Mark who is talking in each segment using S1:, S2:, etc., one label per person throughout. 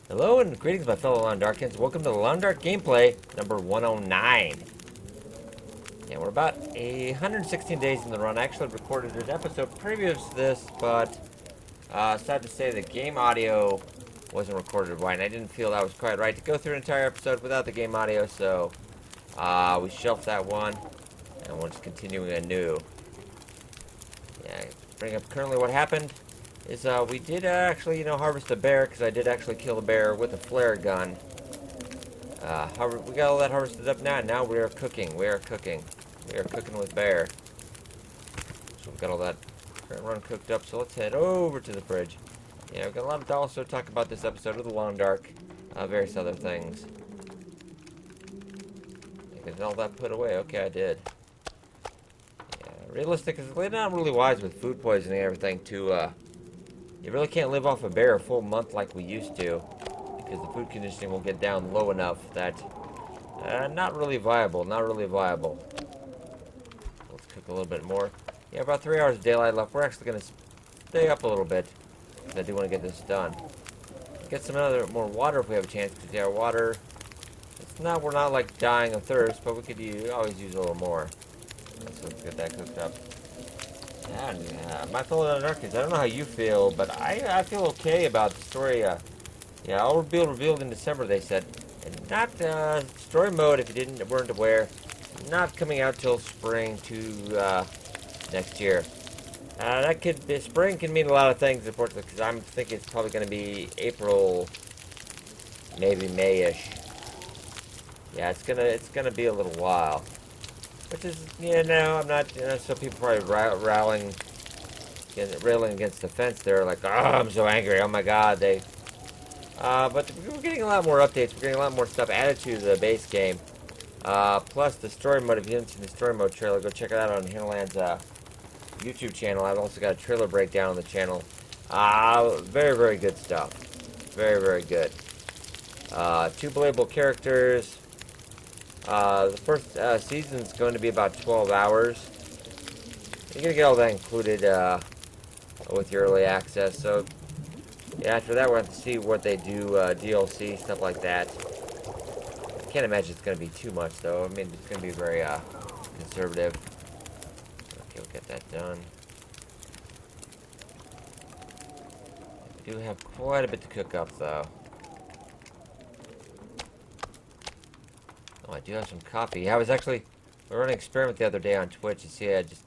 S1: Hello and greetings, my fellow Lawn-Darkins. Welcome to the Lawn-Dark gameplay number 109. And we're about 116 days in the run. I actually recorded an episode previous to this, but sad to say the game audio wasn't recorded right, and I didn't feel that was quite right to go through an entire episode without the game audio, so we shelved that one, and we're just continuing anew. Yeah, bring up currently what happened. We did actually, harvest a bear, because I did actually kill a bear with a flare gun. We got all that harvested up now, and now we are cooking. We are cooking. We are cooking with bear. So we've got all that current run cooked up, so let's head over to the fridge. Yeah, we've got a lot of dollars to talk about this episode of The Long Dark, various other things. Get all that put away. Okay, I did. Yeah, realistic is not really wise with food poisoning and everything to, you really can't live off a bear a full month like we used to, because the food conditioning will get down low enough that not really viable, not really viable. Let's cook a little bit more. Yeah, about 3 hours of daylight left. We're actually going to stay up a little bit, because I do want to get this done. Get some more water if we have a chance, because our water, we're not like dying of thirst, but we could always use a little more. So let's get that cooked up. Yeah, my fellow anarchists, I don't know how you feel, but I feel okay about the story. Yeah, all will be revealed in December, they said. And not story mode, if you weren't aware, not coming out till spring to next year. Spring can mean a lot of things, unfortunately, because I'm thinking it's probably going to be April, maybe May-ish. Yeah, it's gonna be a little while. Which is, I'm not, some people probably railing against the fence there, like, oh, I'm so angry, oh my god, but we're getting a lot more updates, we're getting a lot more stuff added to the base game. Plus the story mode, if you haven't seen the story mode trailer, go check it out on Hinterland's, YouTube channel. I've also got a trailer breakdown on the channel. Very, very good stuff. Very, very good. 2 playable characters. The first season is going to be about 12 hours. You're going to get all that included with your early access. So, yeah, after that, we'll have to see what they do, DLC, stuff like that. I can't imagine it's going to be too much, though. I mean, it's going to be very conservative. Okay, we'll get that done. We do have quite a bit to cook up, though. Oh, I do have some coffee. We were running an experiment the other day on Twitch to see just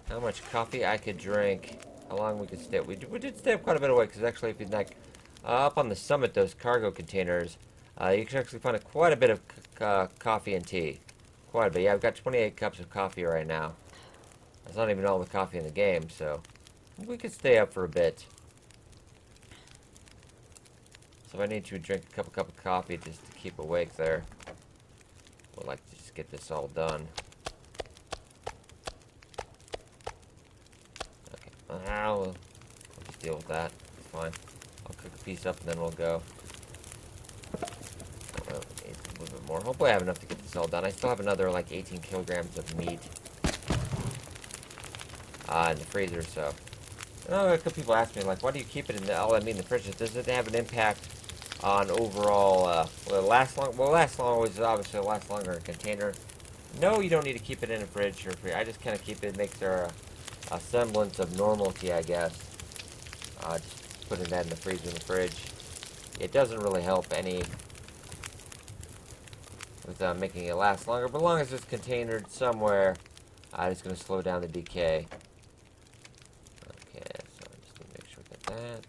S1: how much coffee I could drink, how long we could stay. We did stay up quite a bit away, because actually, if you like, up on the summit, those cargo containers, you can actually find quite a bit of coffee and tea. Quite a bit. Yeah, I've got 28 cups of coffee right now. That's not even all the coffee in the game, so we could stay up for a bit. So if I need to drink a cup of coffee just to keep awake there. Would like to just get this all done. Okay, we'll just deal with that. It's fine. I'll cook a piece up and then we'll go. Need a little bit more. Hopefully I have enough to get this all done. I still have another like 18 kilograms of meat in the freezer, so. A couple people ask me, like, why do you keep it in all that meat in the fridge? Does it have an impact on overall, will it last long? Well, last long always obviously last longer in a container. No, you don't need to keep it in a fridge or free. I just kind of keep it, makes there a semblance of normalcy, I guess. Just putting that in the freezer in the fridge. It doesn't really help any with making it last longer, but as long as it's containered somewhere, it's going to slow down the decay. Okay, so I just need to make sure I get that.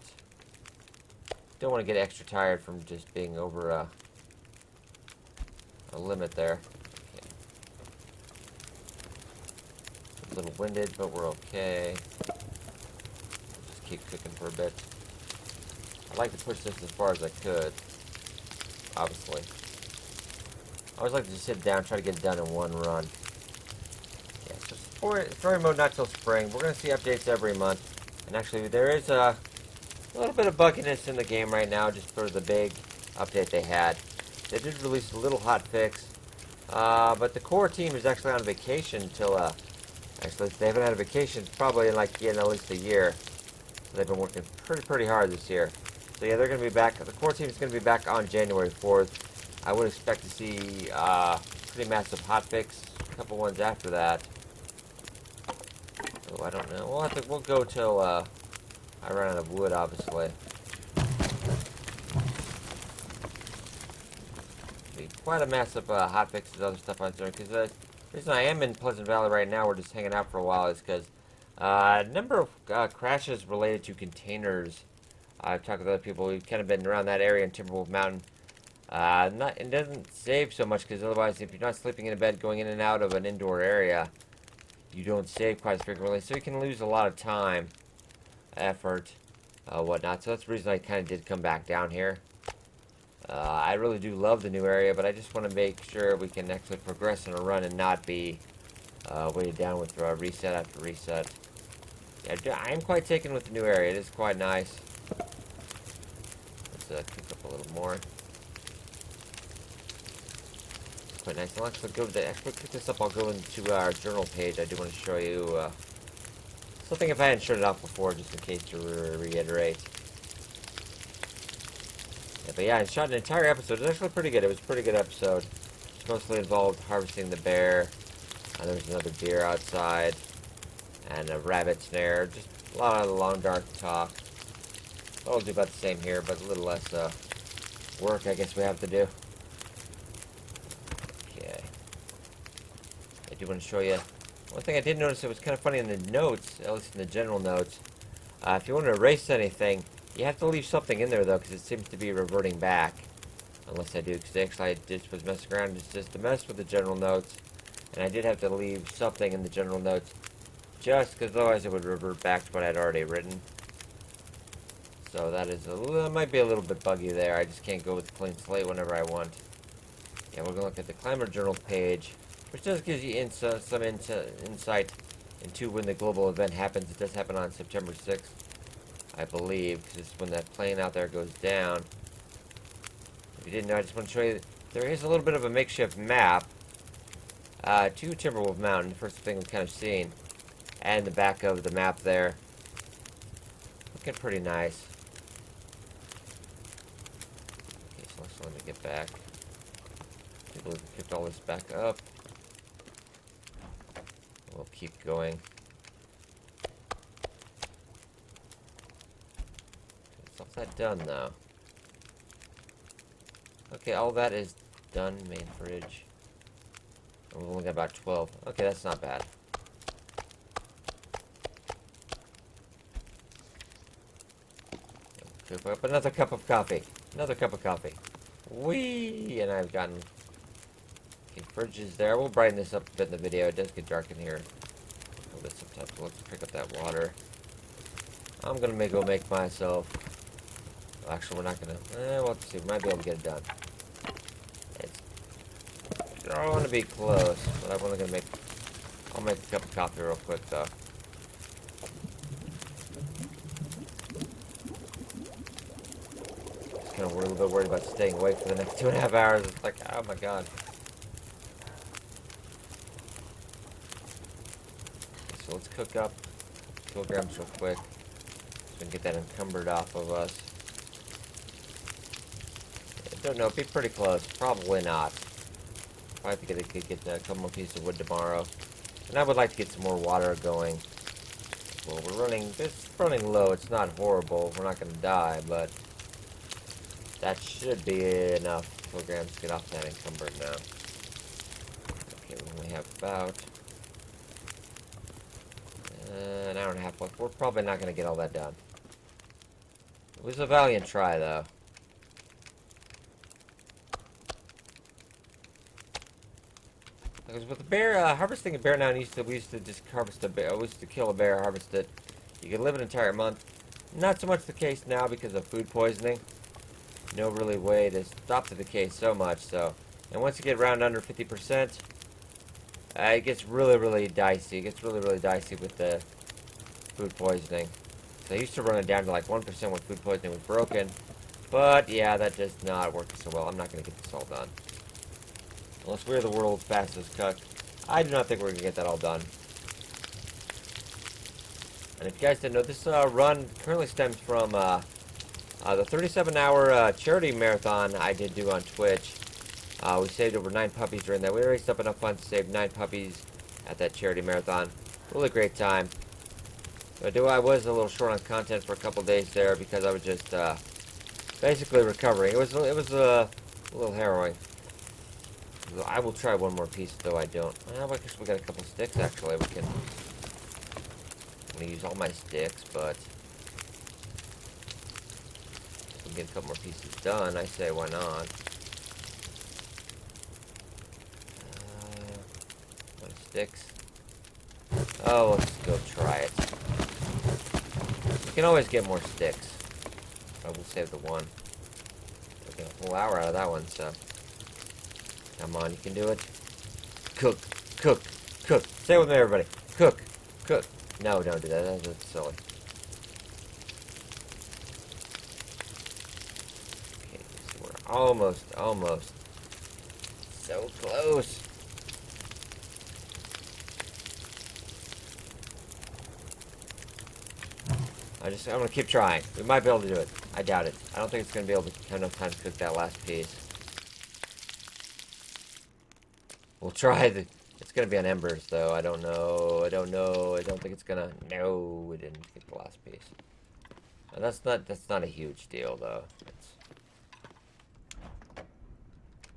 S1: Don't want to get extra tired from just being over a limit there. Okay. A little winded, but we're okay. Just keep cooking for a bit. I'd like to push this as far as I could, obviously. I always like to just sit down, try to get it done in one run. Yeah, so story mode not till spring. We're going to see updates every month. And actually, there is a little bit of bugginess in the game right now, just for the big update they had. They did release a little hot fix, but the core team is actually on vacation until, actually, they haven't had a vacation probably in at least a year. So they've been working pretty hard this year. So yeah, they're going to be back. The core team is going to be back on January 4th. I would expect to see pretty massive hotfix. A couple ones after that. Oh, I don't know. We'll go till I run out of wood, obviously. Be quite a massive hotfix and other stuff on there. Because the reason I am in Pleasant Valley right now, we're just hanging out for a while, is because a number of crashes related to containers. I've talked with other people who've kind of been around that area in Timberwolf Mountain. It doesn't save so much because otherwise, if you're not sleeping in a bed going in and out of an indoor area, you don't save quite as frequently. So you can lose a lot of time, effort, whatnot. So that's the reason I kind of did come back down here. I really do love the new area, but I just want to make sure we can actually progress in a run and not be weighted down with reset after reset. Yeah, I am quite taken with the new area. It is quite nice. Let's cook up a little more. Quite nice. I'll actually go to cook this up. I'll go into our journal page. I do want to show you something if I hadn't shut it off before, just in case to reiterate. Yeah, but yeah, I shot an entire episode. It was actually pretty good. It was a pretty good episode. It mostly involved harvesting the bear. There was another deer outside. And a rabbit snare. Just a lot of long, dark talk. I'll do about the same here, but a little less work, I guess we have to do. Okay. I do want to show you one thing I did notice. It was kind of funny in the notes, at least in the general notes. If you want to erase anything, you have to leave something in there, though, because it seems to be reverting back. Unless I do, because actually I just was messing around just to mess with the general notes. And I did have to leave something in the general notes, just because otherwise it would revert back to what I'd already written. So that is might be a little bit buggy there. I just can't go with a clean slate whenever I want. Yeah, we're going to look at the Climber Journal page, which does give you some insight into when the global event happens. It does happen on September 6th, I believe, because it's when that plane out there goes down. If you didn't know, I just want to show you that there is a little bit of a makeshift map to Timberwolf Mountain, the first thing we've kind of seen, and the back of the map there. Looking pretty nice. Okay, so let me get back. People have picked all this back up. We'll keep going. So what's that done though? Okay, all that is done. Main fridge. We've only got about 12. Okay, that's not bad. Cook up another cup of coffee. Another cup of coffee. Whee! And I've gotten... Okay, fridge is there. We'll brighten this up a bit in the video. It does get dark in here. A little bit sometimes. So let's pick up that water. I'm going to go make myself... Well, actually, we're not going to... Well, let's see. We might be able to get it done. I don't want to be close, but I'm only going to make... I'll make a cup of coffee real quick, though. Kind of a little bit worried about staying awake for the next 2.5 hours. It's like, oh my god. Okay, so let's cook up kilograms real quick so we can get that encumbered off of us. I don't know, it'd be pretty close. Probably not. Probably have to get a couple more pieces of wood tomorrow. And I would like to get some more water going. Well, it's running low. It's not horrible. We're not going to die, but that should be enough kilograms to get off that encumbered now. Okay, we only have about an hour and a half left. We're probably not going to get all that done. It was a valiant try, though. Because with the bear, harvesting a bear now, we used to just harvest a bear. We used to kill a bear, harvest it. You could live an entire month. Not so much the case now because of food poisoning. No really way to stop the decay so much, so. And once you get around under 50%, it gets really, really dicey. It gets really, really dicey with the food poisoning. So I used to run it down to like 1% when food poisoning was broken. But, yeah, that does not work so well. I'm not going to get this all done. Unless we're the world's fastest cook. I do not think we're going to get that all done. And if you guys didn't know, this run currently stems from The 37-hour charity marathon I did do on Twitch. We saved over 9 puppies during that. We raised up enough funds to save 9 puppies at that charity marathon. Really great time. So I was a little short on content for a couple days there because I was just basically recovering. It was a little harrowing. I will try one more piece, though I don't. Well, I guess we got a couple sticks actually. I'm gonna use all my sticks, but if we get a couple more pieces done, I say why not? My sticks. Oh, let's go try it. You can always get more sticks. I will save the one. We'll get a whole hour out of that one, so. Come on, you can do it. Cook, cook, cook. Say it with me, everybody. Cook, cook. No, don't do that. That's silly. Okay, so we're almost. So close. I'm gonna keep trying. We might be able to do it. I doubt it. I don't think it's gonna be able to have enough time to cook that last piece. We'll try it's gonna be on embers though. I don't know. I don't think it's gonna. No, we didn't get the last piece. And that's not a huge deal though.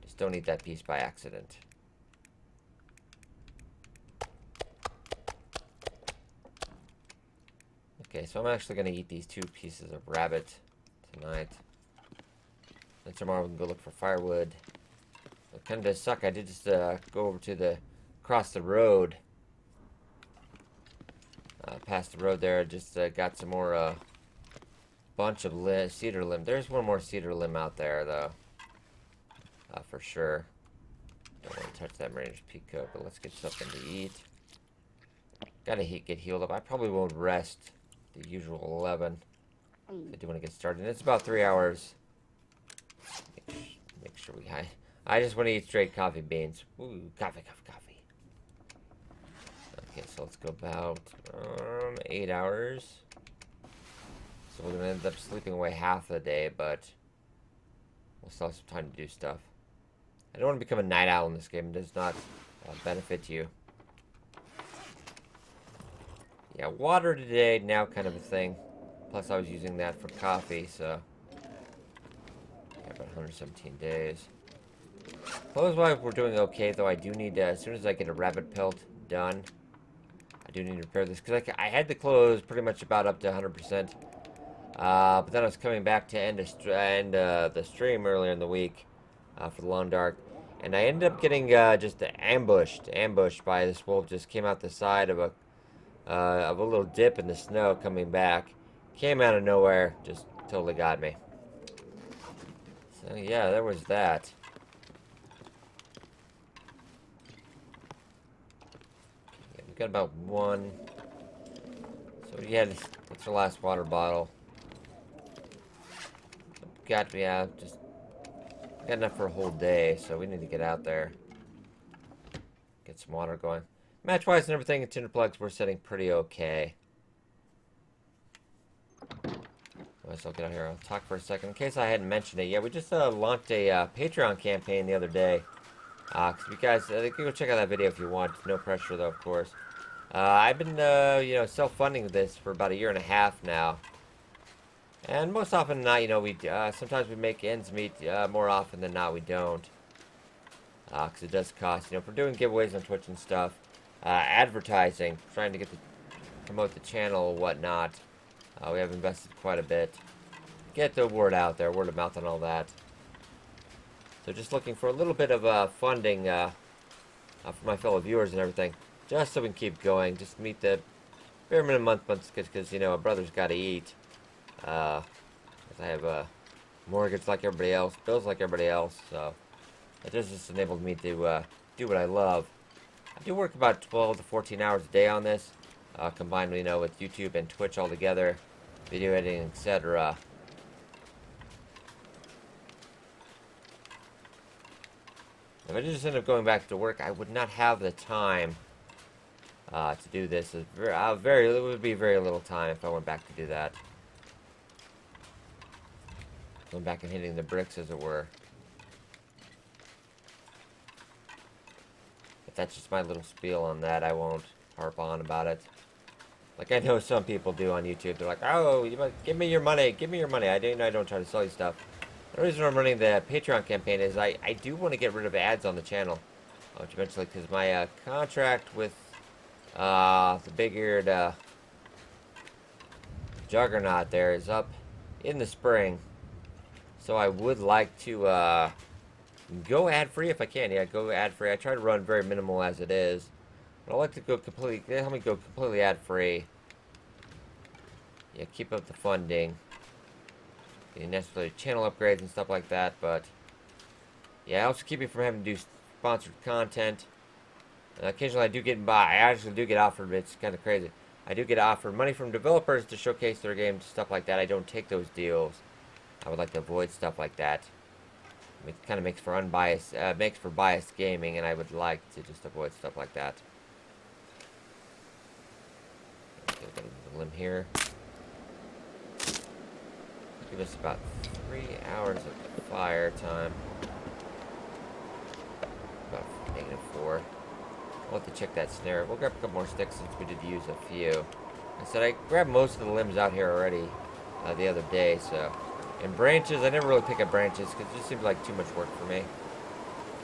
S1: Just don't eat that piece by accident. Okay, so I'm actually gonna eat these 2 pieces of rabbit tonight. Then tomorrow we can go look for firewood. It kind of does suck. I did just go over to across the road. Past the road there, just got some more bunch of cedar limb. There's one more cedar limb out there though, for sure. Don't want to touch that range peacock, but let's get something to eat. Gotta get healed up. I probably won't rest the usual 11. I do want to get started. And it's about 3 hours. Make sure we hide. I just want to eat straight coffee beans. Ooh, coffee. Okay, so let's go about 8 hours. So we're going to end up sleeping away half the day, but we'll still have some time to do stuff. I don't want to become a night owl in this game. It does not benefit you. Yeah, water today, now kind of a thing. Plus I was using that for coffee, so. Yeah, about 117 days. Clothes-wise, we're doing okay, though I do need to, as soon as I get a rabbit pelt done, I do need to repair this, because I had the clothes pretty much about up to 100%, but then I was coming back to end the stream earlier in the week for the Long Dark, and I ended up getting just ambushed by this wolf. Just came out the side of a little dip in the snow coming back, came out of nowhere, just totally got me. So yeah, there was that. Got about 1. So yeah, that's our last water bottle. Got enough for a whole day, so we need to get out there, get some water going. Match-wise and everything in tinder plugs, we're setting pretty okay. So I'll get out here. I'll talk for a second in case I hadn't mentioned it. Yeah, we just launched a Patreon campaign the other day. Cause you guys, you can go check out that video if you want. No pressure though, of course. I've been, self-funding this for about 1.5 years now, and most often than not, we sometimes we make ends meet. More often than not, we don't, cause it does cost. For doing giveaways on Twitch and stuff, advertising, trying to promote the channel and whatnot. We have invested quite a bit. Get the word out there, word of mouth, and all that. So just looking for a little bit of funding for my fellow viewers and everything. Just so we can keep going, just meet the bare minimum months, because a brother's got to eat. I have a mortgage like everybody else, bills like everybody else, so it just enabled me to do what I love. I do work about 12 to 14 hours a day on this, combined, with YouTube and Twitch all together, video editing, etc. If I just end up going back to work, I would not have the time to do this. It would be very little time if I went back to do that. Going back and hitting the bricks, as it were. But that's just my little spiel on that. I won't harp on about it. Like I know some people do on YouTube. They're like, "Oh, you must give me your money. Give me your money." I don't try to sell you stuff. The reason I'm running the Patreon campaign is I do want to get rid of ads on the channel. Which eventually, because my contract with the big-eared juggernaut there is up in the spring. So I would like to go ad-free if I can. Yeah, go ad-free. I try to run very minimal as it is. But I like to go completely, help me go completely ad-free. Yeah, keep up the funding. The necessary channel upgrades and stuff like that, but yeah, also keep me from having to do sponsored content. Occasionally I do get by. I actually do get offered, it's kind of crazy. I do get offered money from developers to showcase their games, stuff like that. I don't take those deals. I would like to avoid stuff like that. It kind of makes for unbiased, makes for biased gaming, and I would like to just avoid stuff like that. Okay, got a limb here. Give us about 3 hours of fire time. About -4. We'll have to check that snare. We'll grab a couple more sticks since we did use a few. I said I grabbed most of the limbs out here already the other day, so. And branches, I never really pick up branches because it just seems like too much work for me.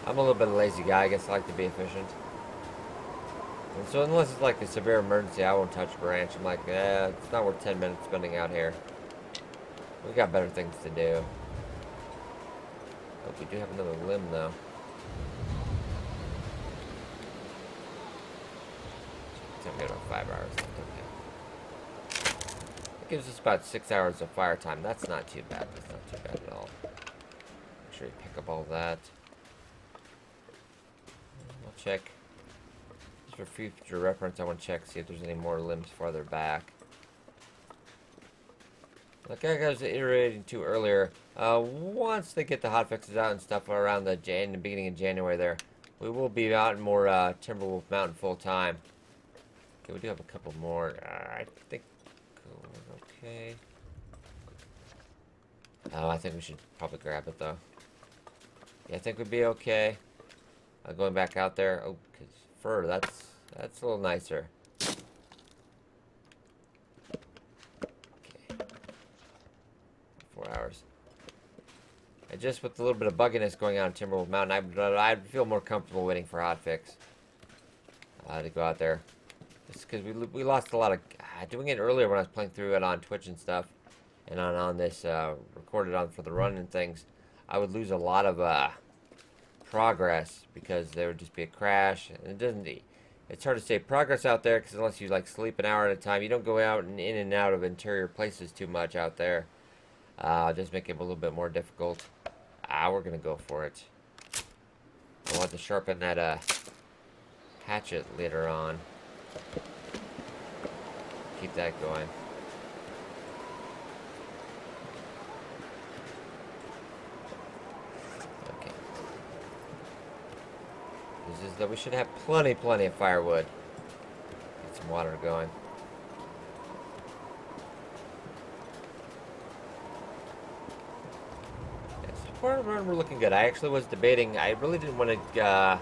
S1: I'm a little bit of a lazy guy. I guess I like to be efficient. And so unless it's like a severe emergency, I won't touch a branch. I'm like, it's not worth 10 minutes spending out here. We got better things to do. Oh, we do have another limb, though. So we got about 5 hours left. Okay. That gives us about 6 hours of fire time. That's not too bad. That's not too bad at all. Make sure you pick up all that. I'll check. Just for future reference, I want to check, see if there's any more limbs farther back. Like I was iterating to earlier, once they get the hotfixes out and stuff around the beginning of January there, we will be out in more Timberwolf Mountain full time. Okay, we do have a couple more. I think okay. Oh, I think we should probably grab it though. Yeah, I think we'd be okay. Going back out there. Oh, cause fur. That's a little nicer. 4 hours. I just, with a little bit of bugginess going on in Timberwolf Mountain, I'd feel more comfortable waiting for hotfix to go out there. Just because we lost a lot of doing it earlier when I was playing through it on Twitch and stuff, and on this recorded on for the run and things. I would lose a lot of progress because there would just be a crash. And it doesn't. It's hard to say progress out there because unless you like sleep an hour at a time, you don't go out and in and out of interior places too much out there. Just make it a little bit more difficult. We're gonna go for it. I want to sharpen that hatchet later on. Keep that going. Okay. This is that we should have plenty of firewood. Get some water going. We're looking good. I actually was debating. I really didn't want to.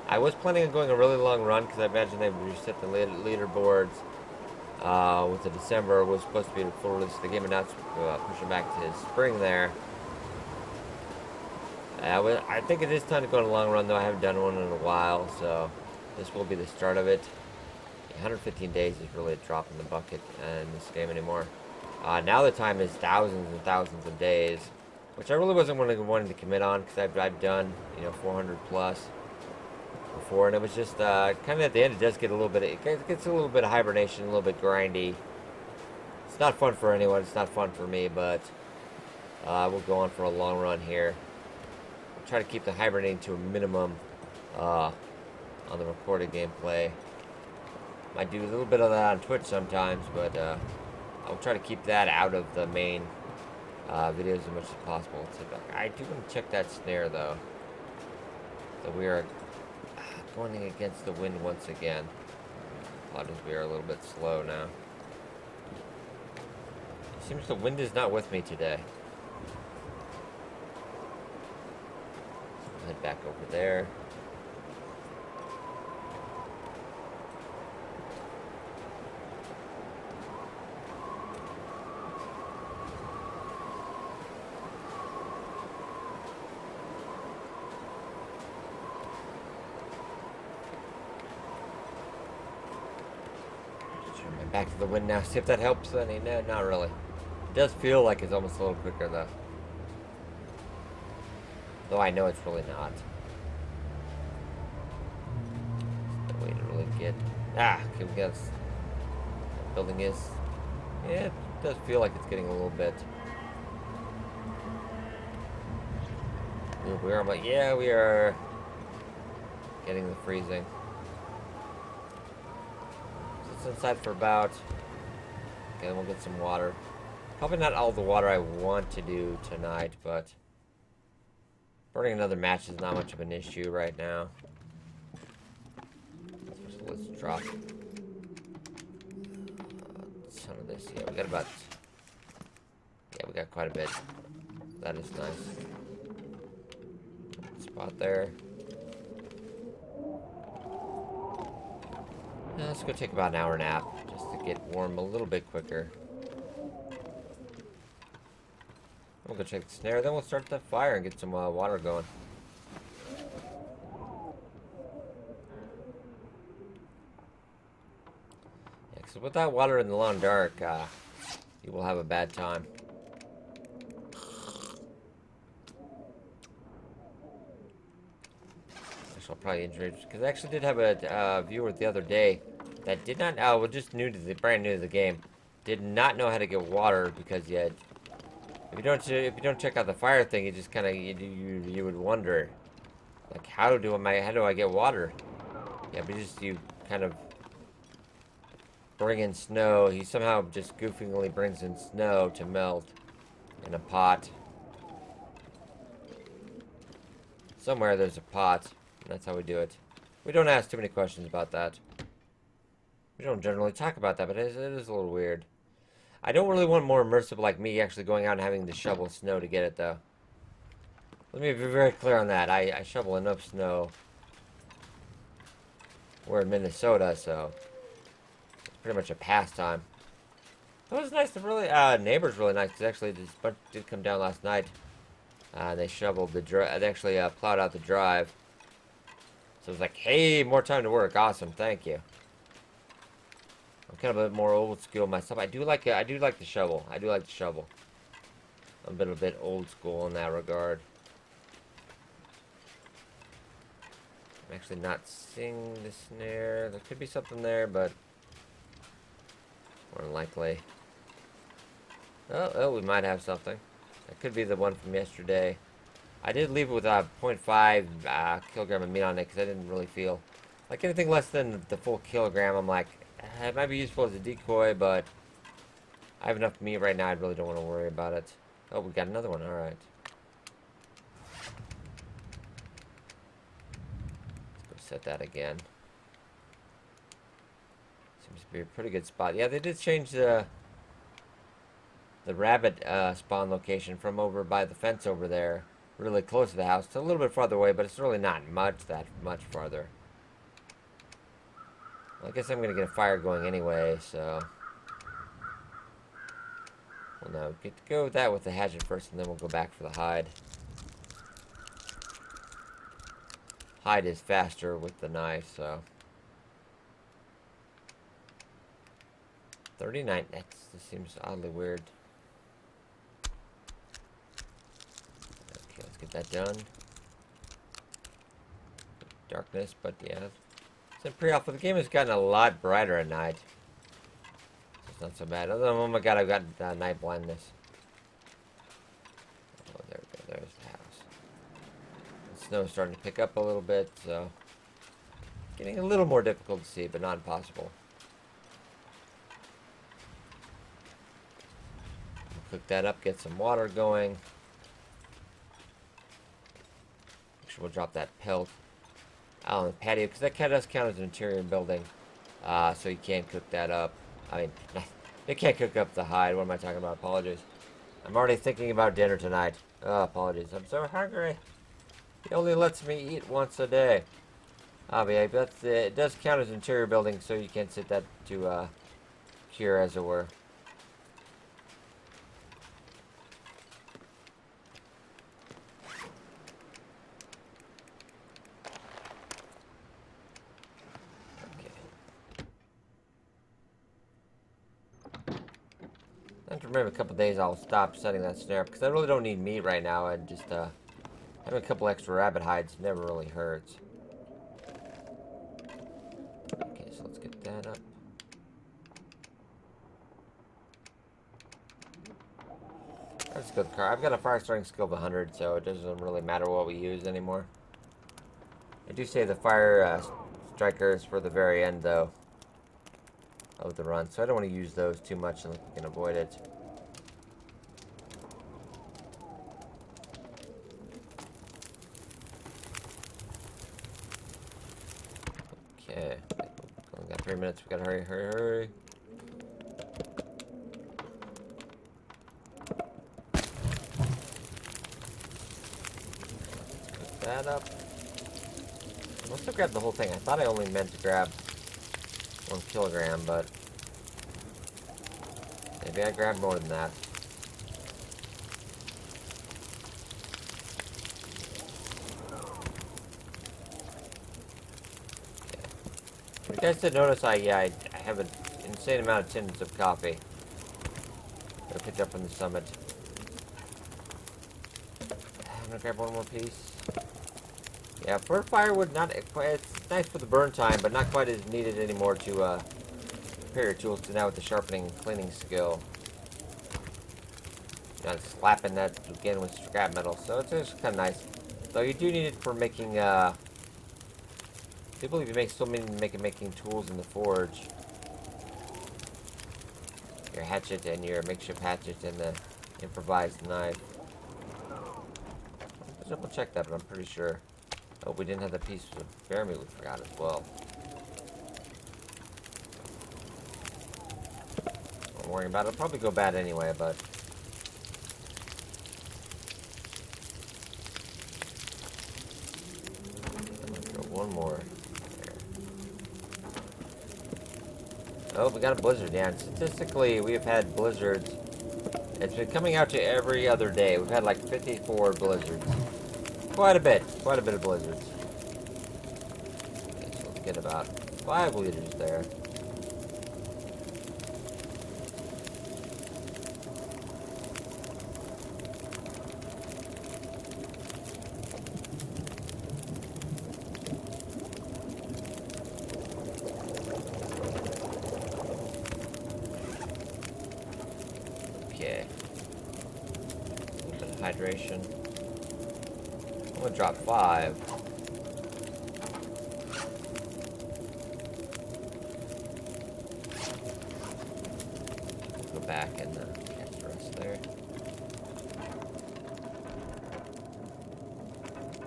S1: I was planning on going a really long run because I imagine they reset the leaderboards with the December was supposed to be the full release of the game, and now it's pushing back to spring there. I think it is time to go on a long run, though. I haven't done one in a while, so this will be the start of it. 115 days is really a drop in the bucket in this game anymore. Now the time is thousands and thousands of days, which I really wasn't wanting to commit on because I've done 400 plus before, and it was just kind of at the end it does get a little bit. It gets a little bit of hibernation, a little bit grindy. It's not fun for anyone. It's not fun for me, but I will go on for a long run here. I'll try to keep the hibernating to a minimum on the recorded gameplay. Might do a little bit of that on Twitch sometimes, but I'll try to keep that out of the main videos as much as possible. I do want to check that snare though. So we are going against the wind once again. Apologies, we are a little bit slow now. It seems the wind is not with me today. back over there. Turn my back to the wind now. See if that helps any. No, not really. It does feel like it's almost a little quicker though. Though I know it's really not. It's the way to really get... okay, we got... Building is... Yeah, it does feel like it's getting a little bit... We are, but yeah, we are... Getting the freezing. So it's inside for about... Okay, then we'll get some water. Probably not all the water I want to do tonight, but... Burning another match is not much of an issue right now. So let's drop some of this. Yeah, we got about... Yeah, we got quite a bit. That is nice. Spot there. Let's go take about an hour nap, just to get warm a little bit quicker. We'll go check the snare, then we'll start the fire and get some water going. Yeah, because without water in the long dark, you will have a bad time. I'll probably introduce, because I actually did have a viewer the other day that did not, well, just new to the, brand new to the game, did not know how to get water because you had... If you don't check out the fire thing, you just kind of you would wonder, like how do I get water? Yeah, but you kind of bring in snow. He somehow just goofingly brings in snow to melt in a pot. Somewhere there's a pot. And that's how we do it. We don't ask too many questions about that. We don't generally talk about that, but it is a little weird. I don't really want more immersive like me actually going out and having to shovel snow to get it, though. Let me be very clear on that. I shovel enough snow. We're in Minnesota, so it's pretty much a pastime. It was nice to really... neighbor's really nice, because actually this bunch did come down last night. They shoveled the drive. They actually plowed out the drive. So it was like, hey, more time to work. Awesome, thank you. I'm kind of a bit more old school myself. I do like the shovel. I do like the shovel. I'm a bit old school in that regard. I'm actually not seeing the snare. There could be something there, but more than likely. Oh, we might have something. That could be the one from yesterday. I did leave it with 0.5 kilogram of meat on it because I didn't really feel like anything less than the full kilogram. I'm like, it might be useful as a decoy, but I have enough meat right now. I really don't want to worry about it. Oh, we got another one. All right. Let's go set that again. Seems to be a pretty good spot. Yeah, they did change the rabbit spawn location from over by the fence over there, really close to the house, to a little bit farther away, but it's really not that much farther. Well, I guess I'm gonna get a fire going anyway, so well, no, go with that with the hatchet first, and then we'll go back for the hide. Hide is faster with the knife, so 39. This seems oddly weird. Okay, let's get that done. Darkness, but yeah, it's pretty awful. The game has gotten a lot brighter at night. It's not so bad. Oh my god, I've got night blindness. Oh, there we go. There's the house. The snow's starting to pick up a little bit, so getting a little more difficult to see, but not impossible. Cook that up, get some water going. Make sure we'll drop that pelt out on the patio, because that does count as an interior building. So you can cook that up. I mean, you can't cook up the hide. What am I talking about? Apologies. I'm already thinking about dinner tonight. Oh, apologies. I'm so hungry. He only lets me eat once a day. Ah, but yeah, that's, it does count as interior building, so you can't set that to cure, as it were. After maybe a couple days, I'll stop setting that snare because I really don't need meat right now, and just having a couple extra rabbit hides never really hurts. Okay, so let's get that up. Let's go with the car. I've got a fire starting skill of 100, so it doesn't really matter what we use anymore. I do save the fire strikers for the very end, though, of the run, so I don't want to use those too much unless we can avoid it. Okay, only got 3 minutes. We gotta hurry, hurry, hurry. Let's put that up. I must have grabbed the whole thing. I thought I only meant to grab 1 kilogram, but maybe I grabbed more than that. You guys did notice I have an insane amount of tins of coffee that I picked up from the summit. I'm gonna grab one more piece. Yeah, for firewood, not quite. It's nice for the burn time, but not quite as needed anymore to prepare your tools to now with the sharpening and cleaning skill. Not slapping that again with scrap metal, so it's just kind of nice. Though you do need it for making. I believe you make so many making tools in the forge. Your hatchet and your makeshift hatchet and the improvised knife. I'll double check that, but I'm pretty sure. Oh, we didn't have the piece of bear meat we forgot as well. Don't worry about it. It'll probably go bad anyway, but. I'm gonna throw one more. Oh, we got a blizzard, yeah. And statistically, we have had blizzards. It's been coming out to every other day. We've had like 54 blizzards. Quite a bit of blizzards. Okay, so let's get about 5 liters there. Okay. A little bit of hydration. I'm gonna drop 5. Go back and catch the rest there.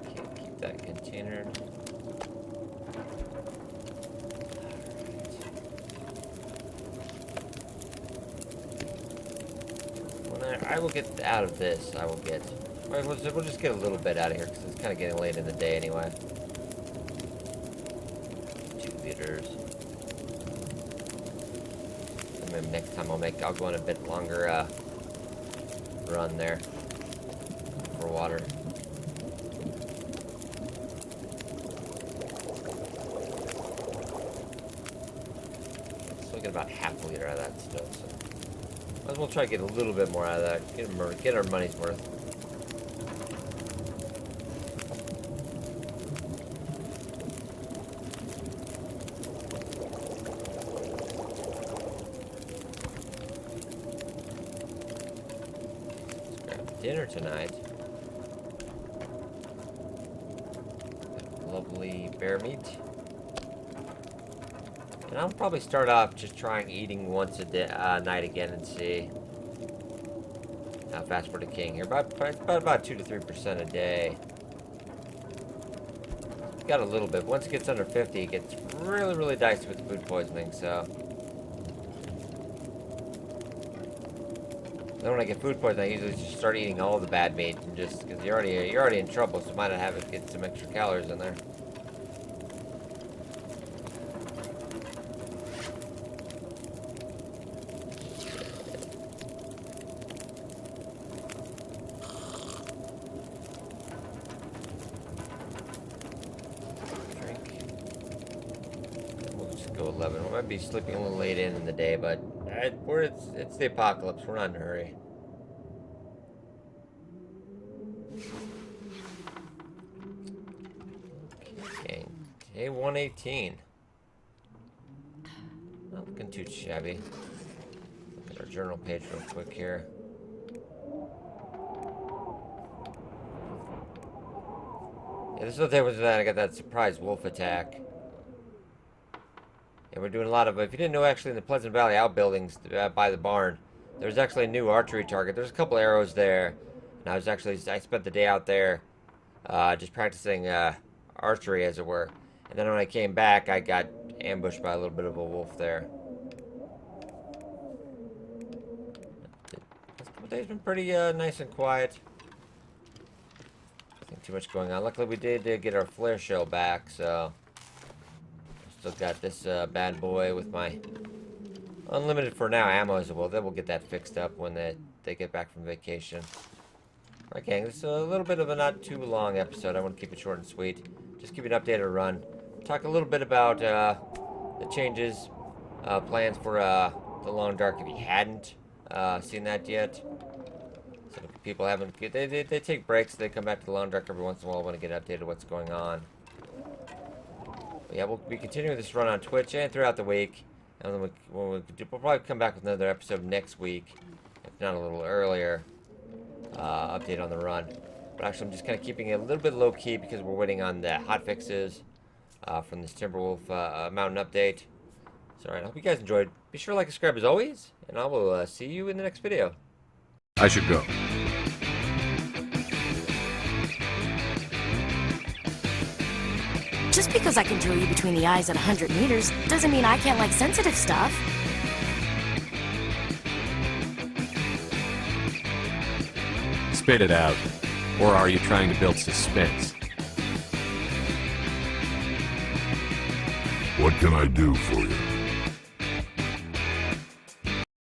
S1: Okay, keep that container. I will get out of this. I will get. We'll just get a little bit out of here because it's kind of getting late in the day anyway. 2 liters. And maybe next time I'll go on a bit longer run there for water. Still get about half a liter out of that still. So. Might as well try to get a little bit more out of that. Get our money's worth. Let's grab dinner tonight. Lovely bear meat. And I'll probably start off just trying eating once a night again and see how fast we're decaying here. About 2 to 3% a day. Got a little bit. Once it gets under 50, it gets really, really dicey with food poisoning. So Then when I get food poisoning, I usually just start eating all the bad meat, and just because you're already in trouble, so might not have it get some extra calories in there. Go 11. We might be sleeping a little late in the day, but it's the apocalypse. We're not in a hurry. Okay, day 118. Not looking too shabby. Look at our journal page real quick here. Yeah, this is what there was that I got that surprise wolf attack. And we're doing a lot of, if you didn't know, actually in the Pleasant Valley outbuildings by the barn, there's actually a new archery target. There's a couple arrows there. And I spent the day out there just practicing archery, as it were. And then when I came back, I got ambushed by a little bit of a wolf there. This couple days been pretty nice and quiet. Nothing too much going on. Luckily, we did get our flare shell back, so... Still got this bad boy with my unlimited for now ammo as well. Then we'll get that fixed up when they get back from vacation. Alright, gang, this is a little bit of a not too long episode. I want to keep it short and sweet. Just give you an updated run. Talk a little bit about the changes, plans for the Long Dark if you hadn't seen that yet. So people haven't. They take breaks. They come back to the Long Dark every once in a while when they get updated what's going on. Yeah, we'll be continuing this run on Twitch and throughout the week. And then we'll probably come back with another episode next week, if not a little earlier. Update on the run. But actually, I'm just kind of keeping it a little bit low key because we're waiting on the hot fixes from this Timberwolf Mountain update. So, alright, I hope you guys enjoyed. Be sure to like and subscribe as always, and I will see you in the next video.
S2: I should go.
S3: Just because I can drill you between the eyes at 100 meters doesn't mean I can't like sensitive stuff.
S2: Spit it out. Or are you trying to build suspense?
S4: What can I do for you?